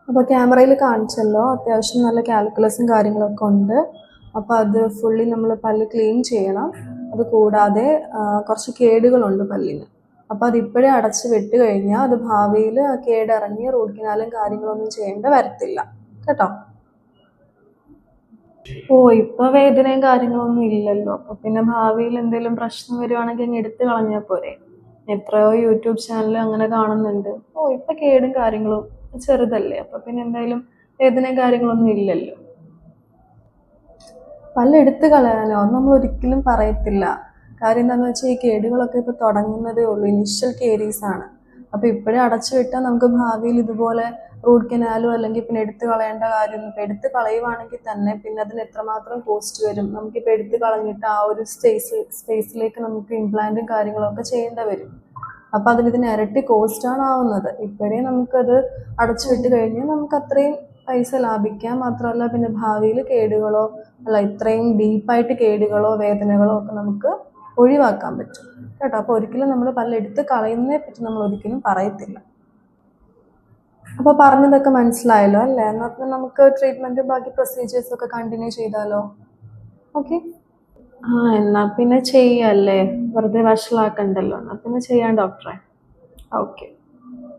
അപ്പോൾ ക്യാമറയിൽ കാണിച്ചല്ലോ, അത്യാവശ്യം നല്ല കാൽക്കുലസും കാര്യങ്ങളൊക്കെ ഉണ്ട്. അപ്പോൾ അത് ഫുള്ളി നമ്മൾ പല്ല് ക്ലീൻ ചെയ്യണം. അത് കൂടാതെ കുറച്ച് കേടുകളുണ്ട് പല്ലിന്. അപ്പോൾ അതിപ്പോഴേ അടച്ച് വിട്ട് കഴിഞ്ഞാൽ അത് ഭാവിയിൽ കേടിറങ്ങി റൂട്ട് കനാലും കാര്യങ്ങളൊന്നും ചെയ്യേണ്ട വരത്തില്ല കേട്ടോ. ഓ, ഇപ്പൊ വേദനയും കാര്യങ്ങളൊന്നും ഇല്ലല്ലോ. അപ്പൊ പിന്നെ ഭാവിയിൽ എന്തെങ്കിലും പ്രശ്നം വരുവാണെങ്കിൽ അങ്ങ് എടുത്തു കളഞ്ഞാൽ പോരെ. എത്രയോ യൂട്യൂബ് ചാനൽ അങ്ങനെ കാണുന്നുണ്ട്. ഓ, ഇപ്പൊ കേടും കാര്യങ്ങളും ചെറുതല്ലേ, അപ്പൊ പിന്നെ എന്തായാലും വേദനയും കാര്യങ്ങളൊന്നും ഇല്ലല്ലോ. പല്ല് എടുത്തു കളയാനോ നമ്മൾ ഒരിക്കലും പറയത്തില്ല. കാര്യം എന്താണെന്ന് വെച്ചാൽ ഈ കേടുകളൊക്കെ ഇപ്പോൾ തുടങ്ങുന്നതേ ഉള്ളൂ, ഇനിഷ്യൽ കേരീസ് ആണ്. അപ്പോൾ ഇപ്പോഴേ അടച്ചു വിട്ടാൽ നമുക്ക് ഭാവിയിൽ ഇതുപോലെ റൂട്ട് കനാലോ അല്ലെങ്കിൽ പിന്നെ എടുത്തു കളയേണ്ട കാര്യമൊന്നും, ഇപ്പോൾ എടുത്ത് കളയുവാണെങ്കിൽ തന്നെ പിന്നെ അതിന് എത്രമാത്രം കോസ്റ്റ് വരും. നമുക്കിപ്പോൾ എടുത്ത് കളഞ്ഞിട്ട് ആ ഒരു സ്പേസിലേക്ക് നമുക്ക് ഇംപ്ലാന്റും കാര്യങ്ങളൊക്കെ ചെയ്യേണ്ട വരും. അപ്പം ഇതിന് ഇരട്ടി കോസ്റ്റാണ് ആവുന്നത്. ഇപ്പോഴേ നമുക്കത് അടച്ചു വിട്ട് കഴിഞ്ഞാൽ നമുക്ക് അത്രയും പൈസ ലാഭിക്കാം. മാത്രമല്ല പിന്നെ ഭാവിയിൽ കേടുകളോ അല്ല ഇത്രയും ഡീപ്പായിട്ട് കേടുകളോ വേദനകളോ ഒക്കെ നമുക്ക് ഒഴിവാക്കാൻ പറ്റും കേട്ടോ. അപ്പോൾ ഒരിക്കലും നമ്മൾ പല്ലെടുത്ത് കളയുന്നതിനെ പറ്റി നമ്മൾ ഒരിക്കലും പറയത്തില്ല. അപ്പോൾ പറഞ്ഞതൊക്കെ മനസ്സിലായല്ലോ അല്ലേ? എന്നാൽ നമുക്ക് ട്രീറ്റ്മെൻറ്റും ബാക്കി പ്രൊസീജിയേഴ്സൊക്കെ കണ്ടിന്യൂ ചെയ്താലോ? ഓക്കെ. എന്നാൽ പിന്നെ ചെയ്യല്ലേ, വെറുതെ വഷളാക്കണ്ടല്ലോ. എന്നാൽ പിന്നെ ചെയ്യാം ഡോക്ടറെ. ഓക്കെ.